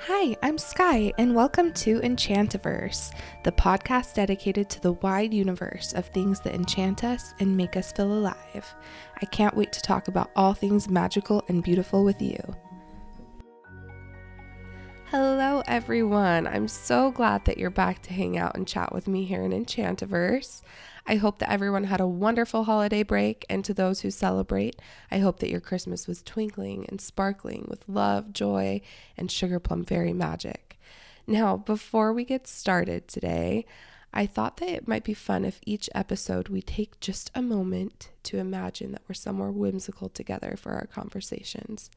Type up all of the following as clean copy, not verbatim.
Hi, I'm Sky, and welcome to Enchantiverse, the podcast dedicated to the wide universe of things that enchant us and make us feel alive. I can't wait to talk about all things magical and beautiful with you. Hello, everyone. I'm so glad that you're back to hang out and chat with me here in Enchantiverse. I hope that everyone had a wonderful holiday break, and to those who celebrate, I hope that your Christmas was twinkling and sparkling with love, joy, and sugar plum fairy magic. Now, before we get started today, I thought that it might be fun if each episode we take just a moment to imagine that we're somewhere whimsical together for our conversations.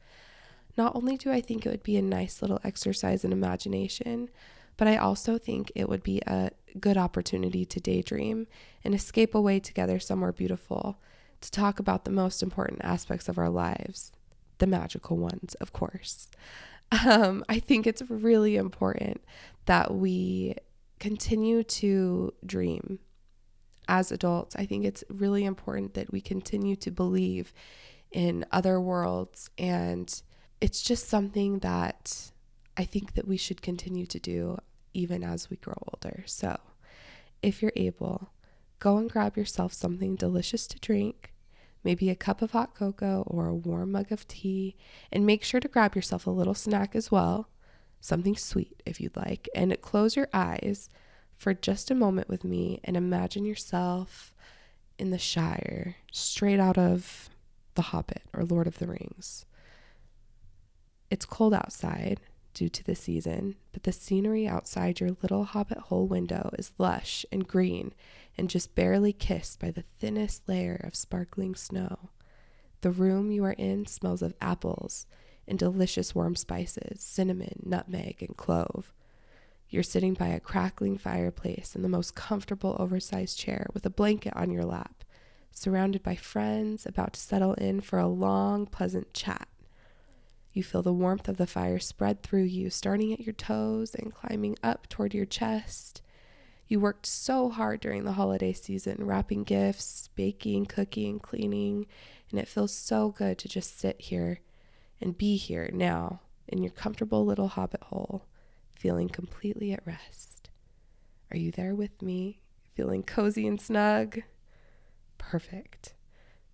Not only do I think it would be a nice little exercise in imagination, but I also think it would be a good opportunity to daydream and escape away together somewhere beautiful to talk about the most important aspects of our lives, the magical ones, of course. I think it's really important that we continue to dream as adults. I think it's really important that we continue to believe in other worlds, and it's just something that I think that we should continue to do even as we grow older. So if you're able, go and grab yourself something delicious to drink, maybe a cup of hot cocoa or a warm mug of tea, and make sure to grab yourself a little snack as well, something sweet if you'd like, and close your eyes for just a moment with me and imagine yourself in the Shire, straight out of The Hobbit or Lord of the Rings. It's cold outside due to the season, but the scenery outside your little hobbit hole window is lush and green and just barely kissed by the thinnest layer of sparkling snow. The room you are in smells of apples and delicious warm spices, cinnamon, nutmeg, and clove. You're sitting by a crackling fireplace in the most comfortable oversized chair with a blanket on your lap, surrounded by friends about to settle in for a long, pleasant chat. You feel the warmth of the fire spread through you, starting at your toes and climbing up toward your chest. You worked so hard during the holiday season, wrapping gifts, baking, cooking, cleaning, and it feels so good to just sit here and be here now in your comfortable little hobbit hole, feeling completely at rest. Are you there with me, feeling cozy and snug? Perfect.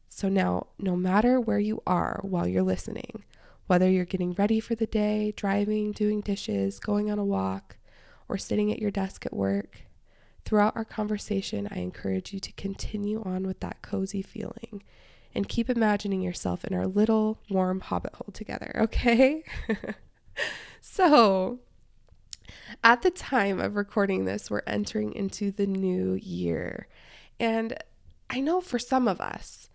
So now, no matter where you are while you're listening, whether you're getting ready for the day, driving, doing dishes, going on a walk, or sitting at your desk at work, throughout our conversation, I encourage you to continue on with that cozy feeling and keep imagining yourself in our little warm hobbit hole together, okay? So, at the time of recording this, we're entering into the new year. And I know for some of us,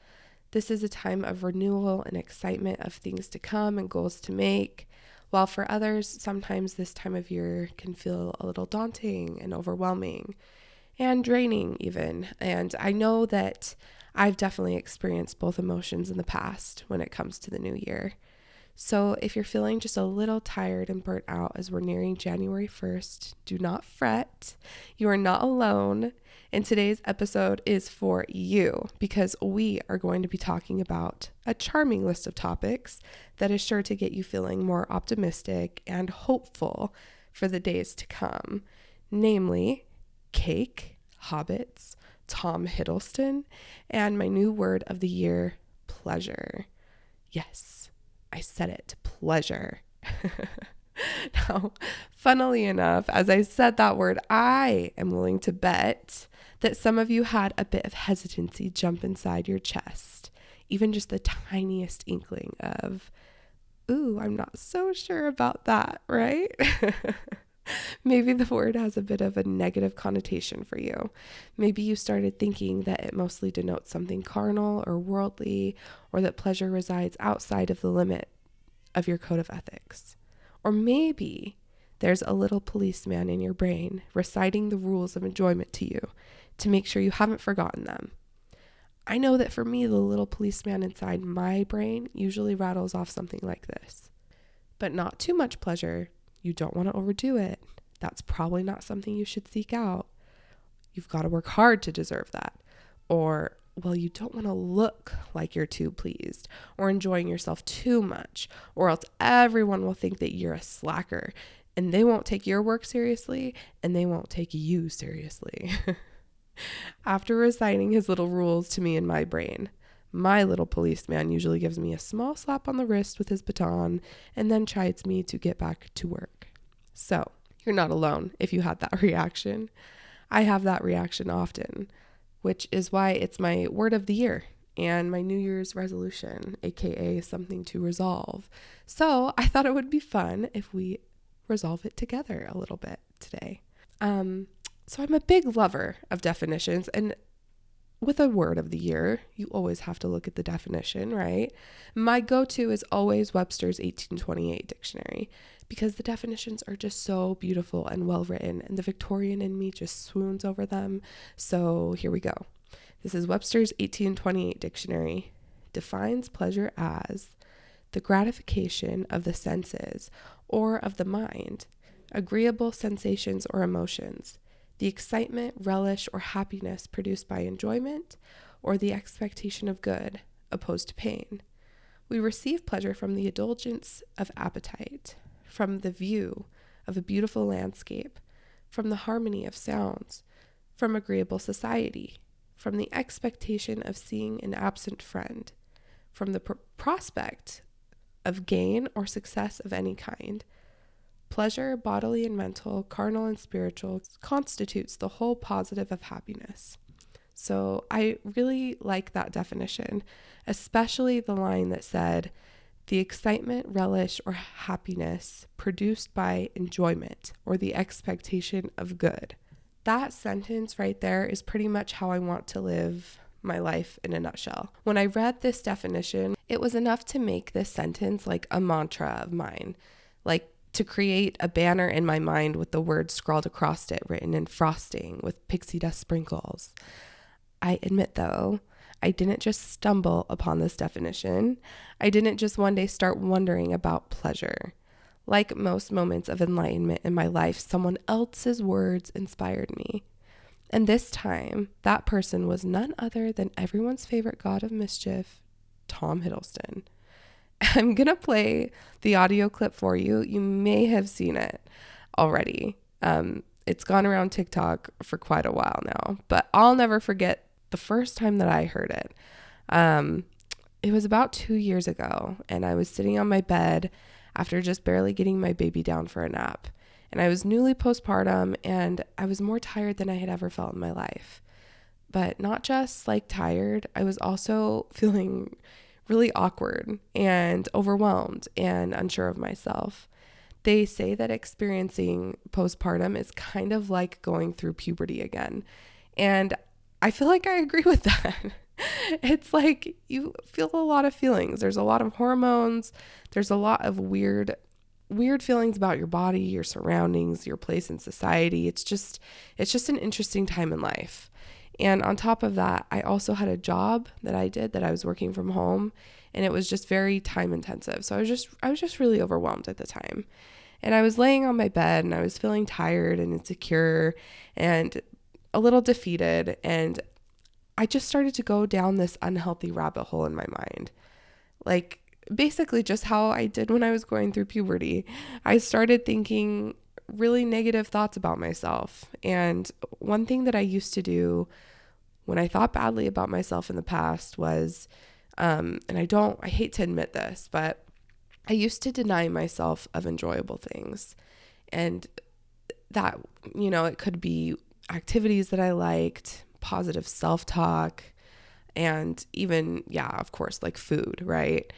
this is a time of renewal and excitement of things to come and goals to make, while for others, sometimes this time of year can feel a little daunting and overwhelming and draining even. And I know that I've definitely experienced both emotions in the past when it comes to the new year. So if you're feeling just a little tired and burnt out as we're nearing January 1st, do not fret. You are not alone. And today's episode is for you because we are going to be talking about a charming list of topics that is sure to get you feeling more optimistic and hopeful for the days to come. Namely, cake, hobbits, Tom Hiddleston, and my new word of the year, pleasure. Yes, I said it, pleasure. Now, funnily enough, as I said that word, I am willing to bet that some of you had a bit of hesitancy jump inside your chest, even just the tiniest inkling of, ooh, I'm not so sure about that, right? Maybe the word has a bit of a negative connotation for you. Maybe you started thinking that it mostly denotes something carnal or worldly, or that pleasure resides outside of the limit of your code of ethics. Or maybe there's a little policeman in your brain reciting the rules of enjoyment to you to make sure you haven't forgotten them. I know that for me, the little policeman inside my brain usually rattles off something like this. But not too much pleasure. You don't want to overdo it. That's probably not something you should seek out. You've got to work hard to deserve that. Or, well, you don't want to look like you're too pleased or enjoying yourself too much, or else everyone will think that you're a slacker and they won't take your work seriously, and they won't take you seriously. After reciting his little rules to me in my brain, my little policeman usually gives me a small slap on the wrist with his baton and then chides me to get back to work. So, you're not alone if you had that reaction. I have that reaction often, which is why it's my word of the year and my New Year's resolution, aka something to resolve. So, I thought it would be fun if we resolve it together a little bit today. So I'm a big lover of definitions, and with a word of the year, you always have to look at the definition, right? My go-to is always Webster's 1828 dictionary, because the definitions are just so beautiful and well written, and the Victorian in me just swoons over them. So here we go. This is Webster's 1828 dictionary. Defines pleasure as the gratification of the senses or of the mind, agreeable sensations or emotions, the excitement, relish, or happiness produced by enjoyment, or the expectation of good, opposed to pain. We receive pleasure from the indulgence of appetite, from the view of a beautiful landscape, from the harmony of sounds, from agreeable society, from the expectation of seeing an absent friend, from the prospect of gain or success of any kind. Pleasure, bodily and mental, carnal and spiritual, constitutes the whole positive of happiness. So I really like that definition, especially the line that said, the excitement, relish, or happiness produced by enjoyment or the expectation of good. That sentence right there is pretty much how I want to live my life in a nutshell. When I read this definition, it was enough to make this sentence like a mantra of mine, like to create a banner in my mind with the words scrawled across it, written in frosting with pixie dust sprinkles. I admit, though, I didn't just stumble upon this definition. I didn't just one day start wondering about pleasure. Like most moments of enlightenment in my life, someone else's words inspired me. And this time, that person was none other than everyone's favorite god of mischief, Tom Hiddleston. I'm going to play the audio clip for you. You may have seen it already. It's gone around TikTok for quite a while now, but I'll never forget the first time that I heard it. It was about 2 years ago, and I was sitting on my bed after just barely getting my baby down for a nap. And I was newly postpartum, and I was more tired than I had ever felt in my life. But not just like tired, I was also feeling really awkward and overwhelmed and unsure of myself. They say that experiencing postpartum is kind of like going through puberty again. And I feel like I agree with that. It's like you feel a lot of feelings. There's a lot of hormones. There's a lot of weird feelings about your body, your surroundings, your place in society. It's just an interesting time in life. And on top of that, I also had a job that I did that I was working from home, and it was just very time intensive. So I was just really overwhelmed at the time. And I was laying on my bed and I was feeling tired and insecure and a little defeated. And I just started to go down this unhealthy rabbit hole in my mind. Like basically just how I did when I was going through puberty. I started thinking really negative thoughts about myself. And one thing that I used to do when I thought badly about myself in the past was, and I hate to admit this, but I used to deny myself of enjoyable things. And that, it could be activities that I liked, positive self-talk, and even, of course, like food, right?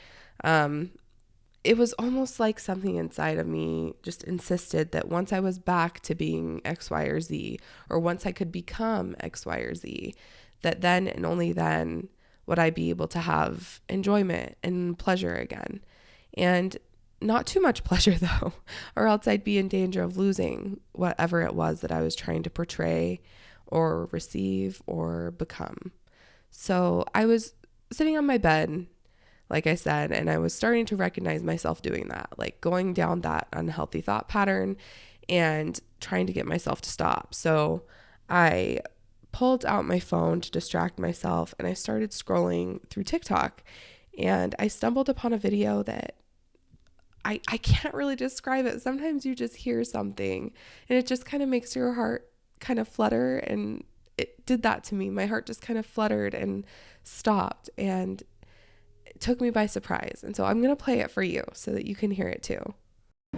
It was almost like something inside of me just insisted that once I was back to being X, Y, or Z, or once I could become X, Y, or Z, that then and only then would I be able to have enjoyment and pleasure again. And not too much pleasure though, or else I'd be in danger of losing whatever it was that I was trying to portray or receive or become. So I was sitting on my bed, like I said, and I was starting to recognize myself doing that, like going down that unhealthy thought pattern and trying to get myself to stop. So I pulled out my phone to distract myself and I started scrolling through TikTok, and I stumbled upon a video that I can't really describe it. Sometimes you just hear something and it just kind of makes your heart kind of flutter, and it did that to me. My heart just kind of fluttered and stopped, and it took me by surprise. And so I'm going to play it for you so that you can hear it too.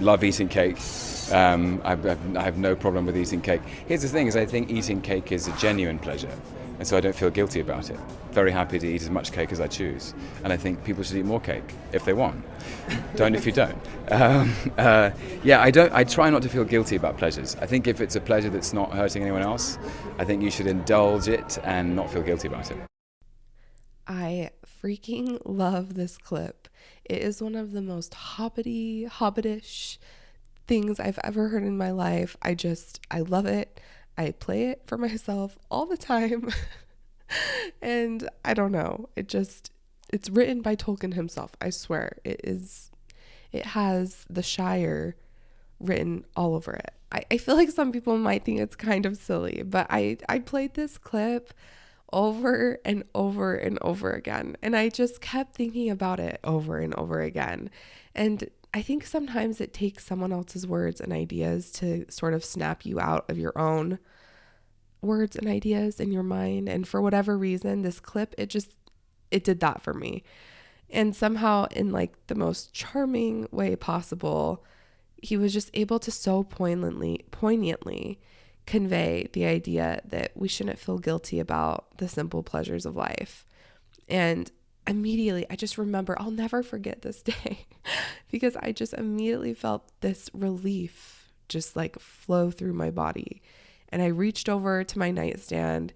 Love eating cake. I have no problem with eating cake. Here's the thing, is I think eating cake is a genuine pleasure, and so I don't feel guilty about it. Very happy to eat as much cake as I choose, and I think people should eat more cake if they want. Don't if you don't. I try not to feel guilty about pleasures. I think if it's a pleasure that's not hurting anyone else, I think you should indulge it and not feel guilty about it. I freaking love this clip. It is one of the most Hobbit-ish things I've ever heard in my life. I love it. I play it for myself all the time. And I don't know. It's written by Tolkien himself. I swear. It has the Shire written all over it. I feel like some people might think it's kind of silly, but I played this clip over and over and over again. And I just kept thinking about it over and over again. And I think sometimes it takes someone else's words and ideas to sort of snap you out of your own words and ideas in your mind. And for whatever reason, this clip, it did that for me. And somehow, in like the most charming way possible, he was just able to so poignantly convey the idea that we shouldn't feel guilty about the simple pleasures of life. And immediately, I just remember, I'll never forget this day because I just immediately felt this relief just like flow through my body. And I reached over to my nightstand,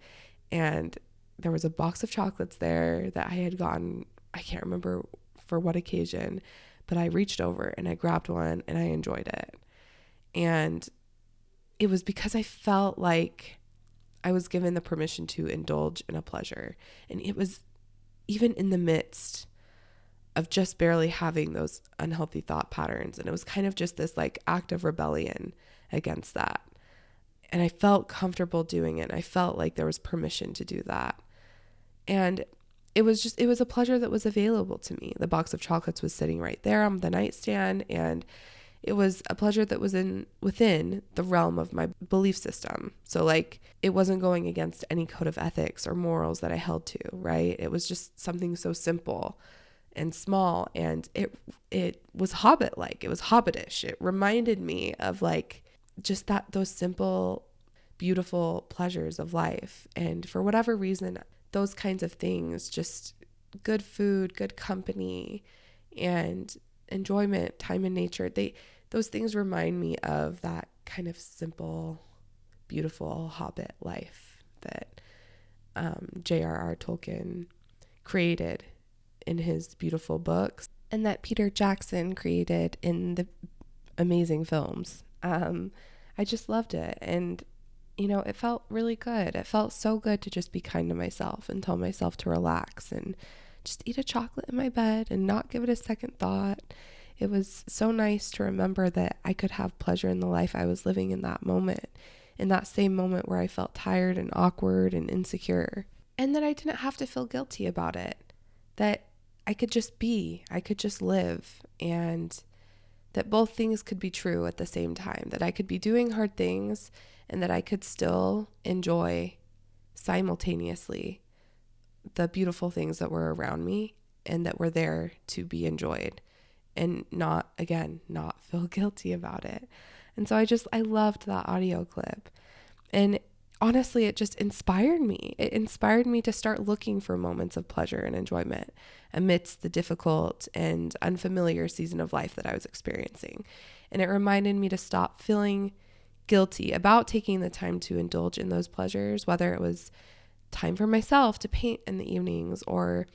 and there was a box of chocolates there that I had gotten, I can't remember for what occasion, but I reached over and I grabbed one and I enjoyed it. And it was because I felt like I was given the permission to indulge in a pleasure. And it was even in the midst of just barely having those unhealthy thought patterns. And it was kind of just this like act of rebellion against that. And I felt comfortable doing it. I felt like there was permission to do that. And it was a pleasure that was available to me. The box of chocolates was sitting right there on the nightstand, and it was a pleasure that was within the realm of my belief system. So like it wasn't going against any code of ethics or morals that I held to, right? It was just something so simple and small, and it was Hobbit-like. It was Hobbit-ish. It reminded me of like just those simple, beautiful pleasures of life. And for whatever reason, those kinds of things, just good food, good company, and enjoyment, time in nature, those things remind me of that kind of simple, beautiful Hobbit life that J.R.R. Tolkien created in his beautiful books, and that Peter Jackson created in the amazing films. I just loved it. And, it felt really good. It felt so good to just be kind to myself and tell myself to relax and just eat a chocolate in my bed and not give it a second thought. It was so nice to remember that I could have pleasure in the life I was living in that moment, in that same moment where I felt tired and awkward and insecure, and that I didn't have to feel guilty about it, that I could just be, I could just live, and that both things could be true at the same time, that I could be doing hard things and that I could still enjoy simultaneously the beautiful things that were around me and that were there to be enjoyed, and not feel guilty about it. And so I loved that audio clip. And honestly, it just inspired me. It inspired me to start looking for moments of pleasure and enjoyment amidst the difficult and unfamiliar season of life that I was experiencing. And it reminded me to stop feeling guilty about taking the time to indulge in those pleasures, whether it was time for myself to paint in the evenings, or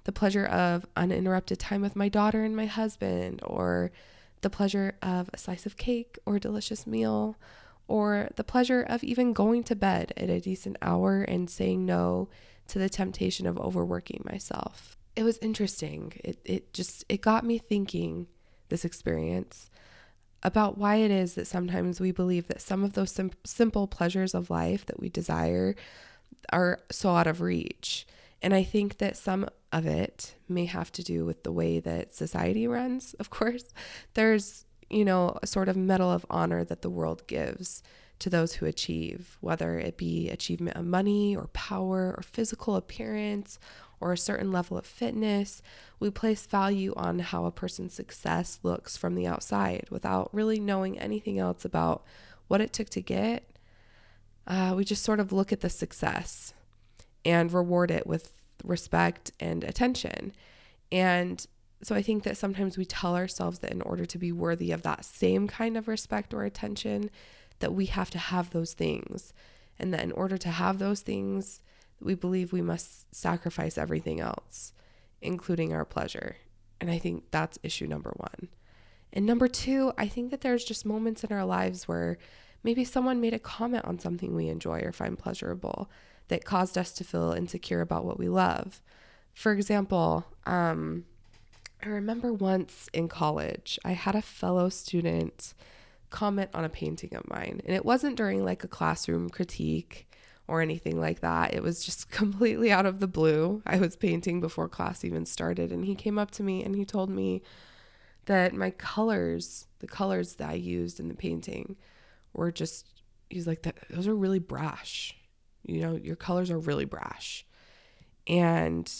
the pleasure of uninterrupted time with my daughter and my husband, or the pleasure of a slice of cake or a delicious meal, or the pleasure of even going to bed at a decent hour and saying no to the temptation of overworking myself. It was interesting. It got me thinking, this experience, about why it is that sometimes we believe that some of those simple pleasures of life that we desire are so out of reach. And I think that some of it may have to do with the way that society runs, of course. There's, a sort of medal of honor that the world gives to those who achieve, whether it be achievement of money or power or physical appearance or a certain level of fitness. We place value on how a person's success looks from the outside without really knowing anything else about what it took to get. We just sort of look at the success and reward it with respect and attention. And so I think that sometimes we tell ourselves that in order to be worthy of that same kind of respect or attention, that we have to have those things. And that in order to have those things, we believe we must sacrifice everything else, including our pleasure. And I think that's issue number one. And number two, I think that there's just moments in our lives where maybe someone made a comment on something we enjoy or find pleasurable that caused us to feel insecure about what we love. For example, I remember once in college, I had a fellow student comment on a painting of mine. And it wasn't during like a classroom critique or anything like that. It was just completely out of the blue. I was painting before class even started. And he came up to me and he told me that my colors, the colors that I used in the painting were just, he's like, those are really brash. Your colors are really brash. And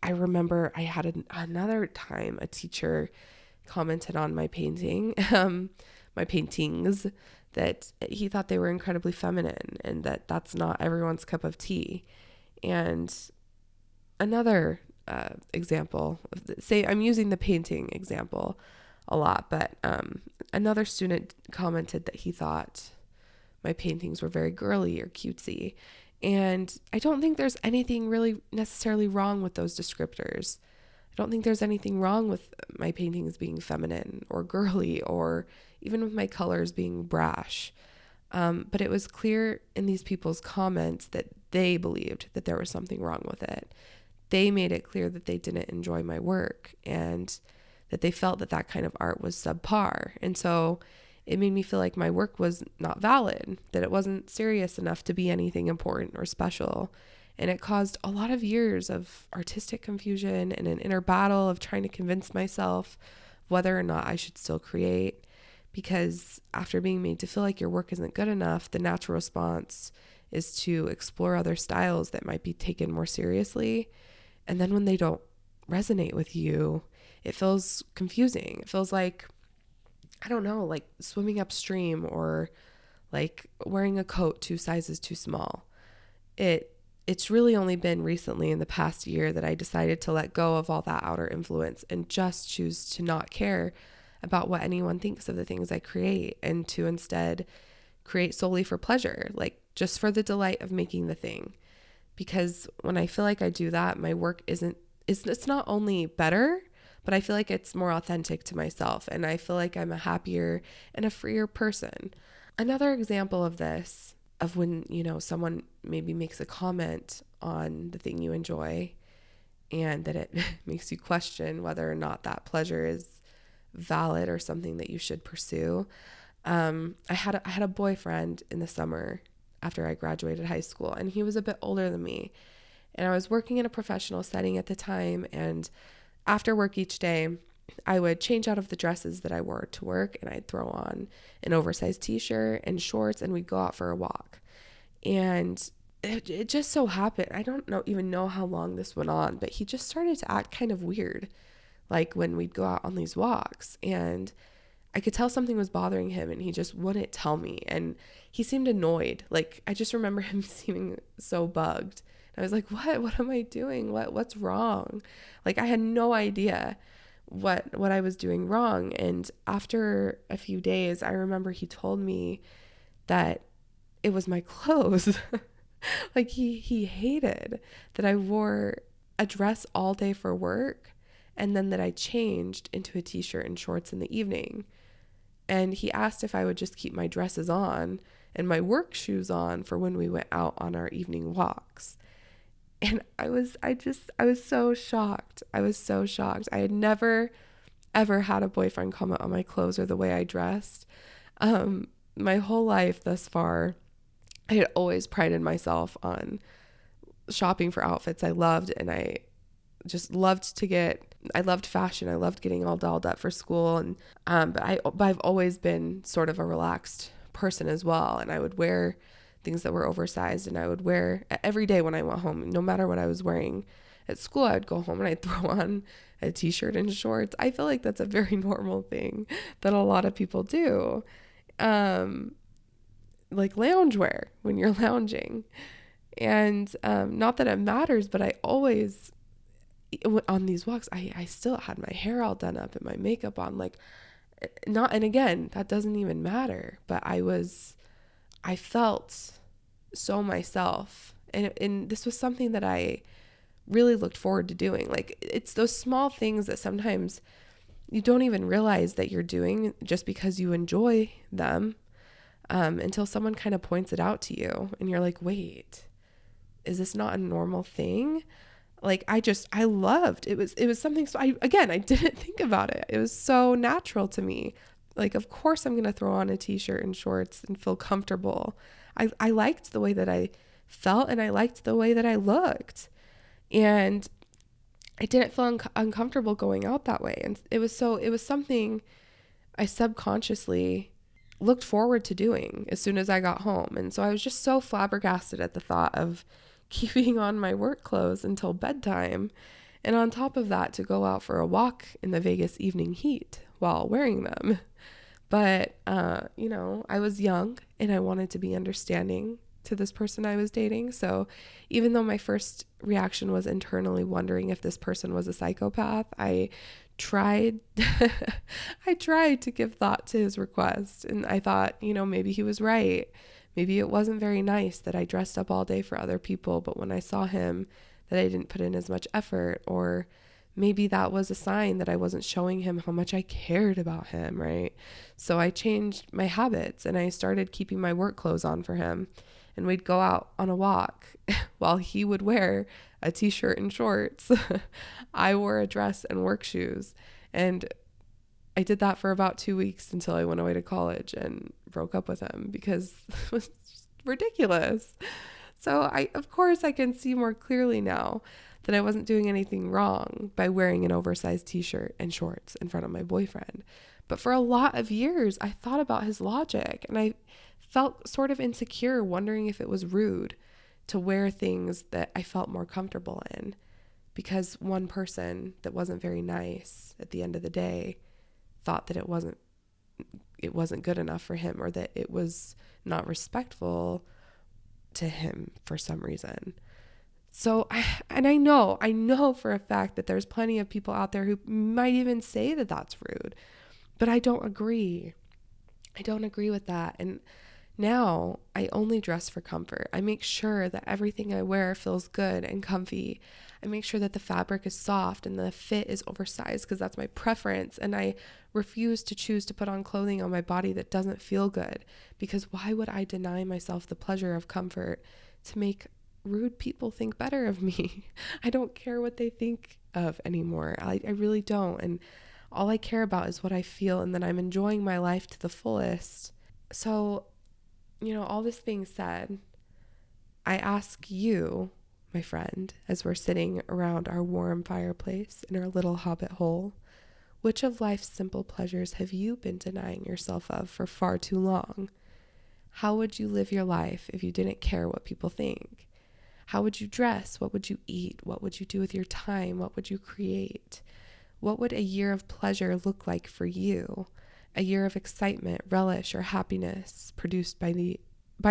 I remember I had another time a teacher commented on my painting, my paintings, that he thought they were incredibly feminine and that that's not everyone's cup of tea. And another example, say I'm using the painting example a lot, but another student commented that he thought my paintings were very girly or cutesy. And I don't think there's anything really necessarily wrong with those descriptors. I don't think there's anything wrong with my paintings being feminine or girly or even with my colors being brash. But it was clear in these people's comments that they believed that there was something wrong with it. They made it clear that they didn't enjoy my work and that they felt that that kind of art was subpar. And so it made me feel like my work was not valid, that it wasn't serious enough to be anything important or special. And it caused a lot of years of artistic confusion and an inner battle of trying to convince myself whether or not I should still create. Because after being made to feel like your work isn't good enough, the natural response is to explore other styles that might be taken more seriously. And then when they don't resonate with you, it feels confusing. It feels like, I don't know, like swimming upstream or like wearing a coat 2 sizes too small. It's really only been recently in the past year that I decided to let go of all that outer influence and just choose to not care about what anyone thinks of the things I create and to instead create solely for pleasure, like just for the delight of making the thing. Because when I feel like I do that, my work it's not only better, but I feel like it's more authentic to myself and I feel like I'm a happier and a freer person. Another example of this, of when, someone maybe makes a comment on the thing you enjoy and that it makes you question whether or not that pleasure is valid or something that you should pursue. I had a boyfriend in the summer after I graduated high school, and he was a bit older than me. And I was working in a professional setting at the time, and after work each day, I would change out of the dresses that I wore to work and I'd throw on an oversized t-shirt and shorts and we'd go out for a walk. And it just so happened, I don't even know how long this went on, but he just started to act kind of weird, like when we'd go out on these walks, and I could tell something was bothering him and he just wouldn't tell me. And he seemed annoyed. Like, I just remember him seeming so bugged. And I was like, what am I doing? What's wrong? Like, I had no idea what I was doing wrong. And after a few days, I remember he told me that it was my clothes. Like, he hated that I wore a dress all day for work and then that I changed into a t-shirt and shorts in the evening. And he asked if I would just keep my dresses on and my work shoes on for when we went out on our evening walks. And I was so shocked. I was so shocked. I had never, ever had a boyfriend comment on my clothes or the way I dressed. My whole life thus far, I had always prided myself on shopping for outfits I loved, and I just loved I loved fashion. I loved getting all dolled up for school. And, but I've always been sort of a relaxed person as well. And I would wear things that were oversized, and I would wear every day when I went home, no matter what I was wearing at school, I would go home and I'd throw on a t-shirt and shorts. I feel like that's a very normal thing that a lot of people do. Like loungewear when you're lounging. And not that it matters, but I always, on these walks, I still had my hair all done up and my makeup on, like, not, and again, that doesn't even matter, but I felt so myself. And this was something that I really looked forward to doing. Like, it's those small things that sometimes you don't even realize that you're doing just because you enjoy them, until someone kind of points it out to you and you're like, wait, is this not a normal thing? Like, I loved it. Was something. So I didn't think about it. It was so natural to me. Like, of course I'm going to throw on a t-shirt and shorts and feel comfortable. I liked the way that I felt, and I liked the way that I looked, and I didn't feel uncomfortable going out that way. And it was something I subconsciously looked forward to doing as soon as I got home. And so I was just so flabbergasted at the thought of keeping on my work clothes until bedtime. And on top of that, to go out for a walk in the Vegas evening heat while wearing them. But, I was young and I wanted to be understanding to this person I was dating. So even though my first reaction was internally wondering if this person was a psychopath, I tried to give thought to his request. And I thought, maybe he was right. Maybe it wasn't very nice that I dressed up all day for other people, but when I saw him, that I didn't put in as much effort. Or maybe that was a sign that I wasn't showing him how much I cared about him, right? So I changed my habits and I started keeping my work clothes on for him. And we'd go out on a walk while he would wear a t-shirt and shorts. I wore a dress and work shoes. And I did that for about 2 weeks until I went away to college and broke up with him because it was just ridiculous. So of course I can see more clearly now that I wasn't doing anything wrong by wearing an oversized t-shirt and shorts in front of my boyfriend. But for a lot of years, I thought about his logic, and I felt sort of insecure, wondering if it was rude to wear things that I felt more comfortable in, because one person that wasn't very nice at the end of the day thought that it wasn't good enough for him, or that it was not respectful to him for some reason. So I know for a fact that there's plenty of people out there who might even say that that's rude, but I don't agree. I don't agree with that. And now I only dress for comfort. I make sure that everything I wear feels good and comfy. I make sure that the fabric is soft and the fit is oversized because that's my preference. And I refuse to choose to put on clothing on my body that doesn't feel good, because why would I deny myself the pleasure of comfort to make rude people think better of me? I don't care what they think of anymore. I really don't. And all I care about is what I feel, and that I'm enjoying my life to the fullest. So, all this being said, I ask you, my friend, as we're sitting around our warm fireplace in our little hobbit hole, which of life's simple pleasures have you been denying yourself of for far too long? How would you live your life if you didn't care what people think? How would you dress? What would you eat? What would you do with your time? What would you create? What would a year of pleasure look like for you? A year of excitement, relish, or happiness produced by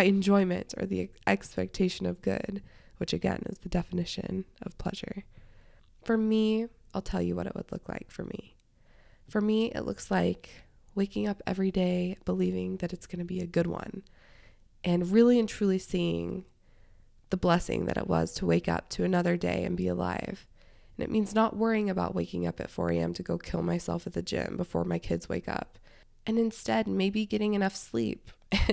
enjoyment or the expectation of good, which again is the definition of pleasure. For me, I'll tell you what it would look like for me. For me, it looks like waking up every day believing that it's going to be a good one, and really and truly seeing the blessing that it was to wake up to another day and be alive. And it means not worrying about waking up at 4 a.m. to go kill myself at the gym before my kids wake up. And instead, maybe getting enough sleep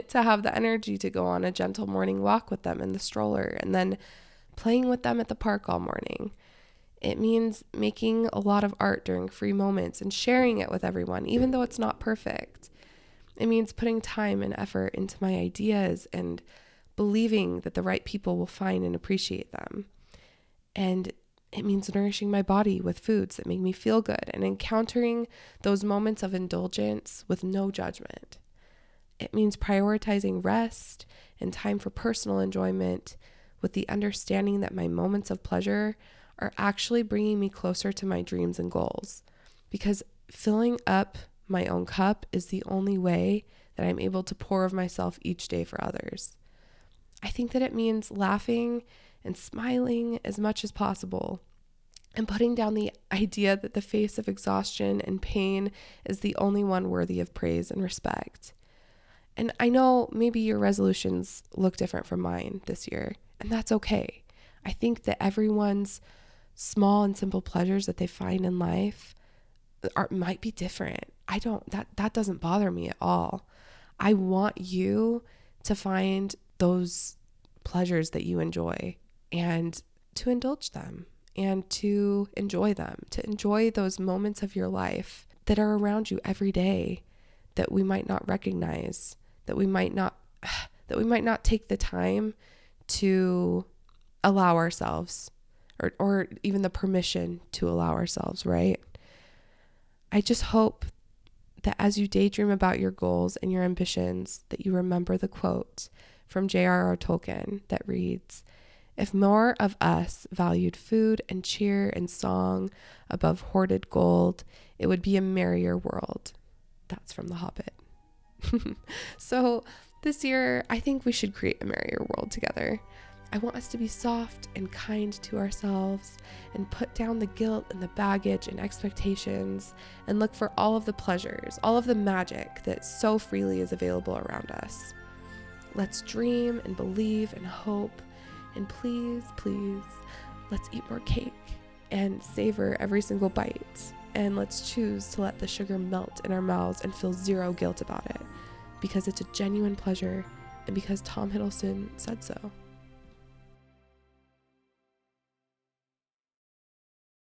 to have the energy to go on a gentle morning walk with them in the stroller, and then playing with them at the park all morning. It means making a lot of art during free moments and sharing it with everyone, even though it's not perfect. It means putting time and effort into my ideas and believing that the right people will find and appreciate them. And It means nourishing my body with foods that make me feel good and encountering those moments of indulgence with no judgment. It means prioritizing rest and time for personal enjoyment with the understanding that my moments of pleasure are actually bringing me closer to my dreams and goals, because filling up my own cup is the only way that I'm able to pour of myself each day for others. I think that it means laughing and smiling as much as possible and putting down the idea that the face of exhaustion and pain is the only one worthy of praise and respect. And I know maybe your resolutions look different from mine this year, and that's okay. I think that everyone's small and simple pleasures that they find in life might be different. That doesn't bother me at all. I want you to find those pleasures that you enjoy and to indulge them and to enjoy them, to enjoy those moments of your life that are around you every day that we might not recognize, that we might not take the time to allow ourselves, or even the permission to allow ourselves, right? I just hope that as you daydream about your goals and your ambitions, that you remember the quote from J.R.R. Tolkien that reads, "If more of us valued food and cheer and song above hoarded gold, it would be a merrier world." That's from The Hobbit. So this year, I think we should create a merrier world together. I want us to be soft and kind to ourselves and put down the guilt and the baggage and expectations and look for all of the pleasures, all of the magic that so freely is available around us. Let's dream and believe and hope, and please, please, let's eat more cake and savor every single bite, and let's choose to let the sugar melt in our mouths and feel zero guilt about it, because it's a genuine pleasure and because Tom Hiddleston said so.